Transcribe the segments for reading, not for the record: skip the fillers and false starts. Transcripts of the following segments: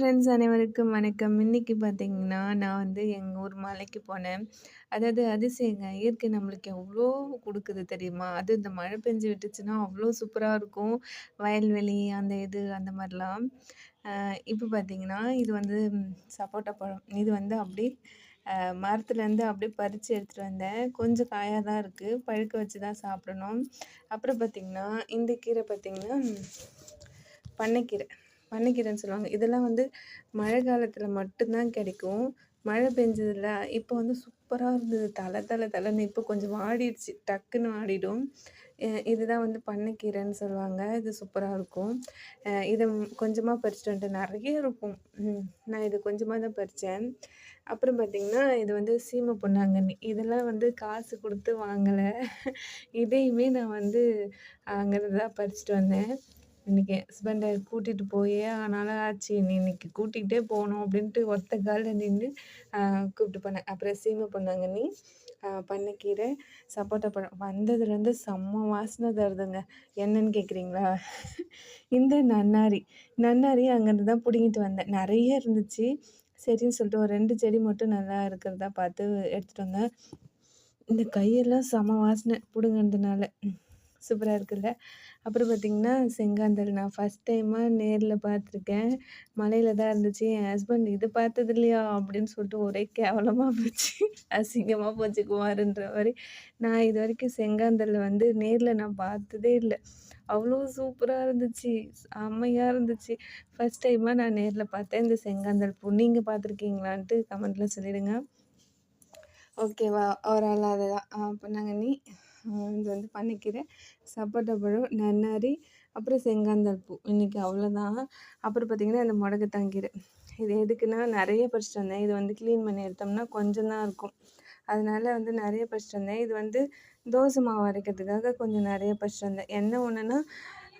Friends அனைவருக்கும் வணக்கம். இன்னைக்கு பார்த்தீங்கன்னா, நான் வந்து எங்க ஊர் மலைக்கு போனேன். அதாவது அதிசயங்க. இயற்கை நம்மளுக்கு எவ்ளோ குடுக்குது தெரியுமா? அதுவும் இந்த மழை பெஞ்சு விட்டுச்சுன்னா, அவ்ளோ சூப்பரா இருக்கும். வயல்வெளி அந்த மாரிலாம். இப்ப பார்த்தீங்கன்னா, இது வந்து சப்போட்டா பழம். இது வந்து அப்படியே அ மரத்துலேருந்து அப்படியே பறிச்சு எடுத்துட்டு வந்தேன். கொஞ்சம் காயா தான் இருக்கு. பழுக்க வச்சு தான் சாப்பிடணும். அப்புறம் பார்த்தீங்கன்னா, இந்த கீரை பார்த்தீங்கன்னா, பண்ணைக்கீரை. பண்ணைக்கீரைன்னு சொல்லுவாங்க. இதெல்லாம் வந்து மழை காலத்தில மட்டும் தான் கிடைக்கும். மழை பெஞ்சதுல இப்போ வந்து சூப்பரா இருந்தது. தளன்னு இப்போ கொஞ்சம் வாடிடுச்சு. டக்குன்னு வாடிடும். இதுதான் வந்து பண்ணைக்கீரைன்னு சொல்லுவாங்க. இது சூப்பரா இருக்கும். இத கொஞ்சமா பறிச்சுட்டு வந்துட்டேன். நெறைய இருக்கும். நான் இது கொஞ்சமா தான் பறிச்சேன். அப்புறம் பார்த்தீங்கன்னா, இது வந்து சீம பொன்னாங்கண்ணி. இதெல்லாம் வந்து காசு குடுத்து வாங்கல. இதையுமே நான் வந்து அங்கருந்து தான் பறிச்சுட்டு வந்தேன். இன்னைக்கு என் ஹஸ்பண்ட கூட்டிட்டு போயே ஆனாலும் ஆச்சு. "நீ இன்னைக்கு கூட்டிக்கிட்டே போணும்" அப்படின்ட்டு ஒத்த கால்ல நின்னு கூப்பிட்டு போனேன். அப்புறம் சீம பொன்னாங்கண்ணி, பண்ணைக்கீரை, சப்போட்டா பழம். வந்ததுலேருந்து செம்ம வாசனை தருதுங்க. என்னன்னு கேட்குறீங்களா? இந்த நன்னாரி அங்கேருந்து தான் புடுங்கிட்டு வந்தேன். நெறைய இருந்துச்சு. சரின்னு சொல்லிட்டு ஒரு 2 செடி மட்டும் நல்லா இருக்கிறதா பார்த்து எடுத்துட்டு வந்தேன். இந்த கையெல்லாம் செம வாசனை புடுங்குனதுனால. சூப்பரா இருக்குல்ல? அப்புறம் பார்த்தீங்கன்னா, செங்காந்தள் நான் ஃபர்ஸ்ட் டைமா நேர்ல பார்த்துருக்கேன். மலையில தான் இருந்துச்சு. என் ஹஸ்பண்ட் "இது பார்த்தது இல்லையா?" அப்படின்னு சொல்லிட்டு ஒரே கேவலமா போச்சு. அசிங்கமா போச்சு குமாருன்ற மாரி. நான் இதுவரைக்கும் செங்காந்தள் வந்து நேர்ல நான் பார்த்ததே இல்ல. அவ்வளோ சூப்பரா இருந்துச்சு. செம்மையா இருந்துச்சு. ஃபர்ஸ்ட் டைமா நான் நேர்ல பார்த்தேன் இந்த செங்காந்தள் பூ. நீங்க பார்த்துருக்கீங்களான்ட்டு கமெண்ட்ல சொல்லிடுங்க. ஓகேவா? ஓவரால் அதுதான். பொன்னாங்கண்ணி, இது வந்து பனிக்கீரை, சப்போட்டா பழம், நன்னாரி, அப்புறம் செங்காந்தள் பூ. இன்னைக்கு அவ்வளோதான். அப்புறம் பார்த்தீங்கன்னா, இந்த முடக்கத்தான் கீரை. இது எதுக்குன்னா, நெறைய பறிச்சுட்டு வந்தேன். இது வந்து கிளீன் பண்ணி எடுத்தோம்னா கொஞ்சம் தான் இருக்கும். அதனால வந்து நெறைய பறிச்சுட்டு வந்தேன். இது வந்து தோசை மாவு அரைக்கிறதுக்காக கொஞ்சம் நெறைய பறிச்சுட்டு வந்தேன். என்ன ஒண்ணுன்னா,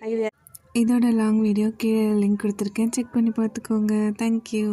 இது இதோட லாங் வீடியோ கீழே லிங்க் குடுத்துருக்கேன். செக் பண்ணி பார்த்துக்கோங்க. Thank you.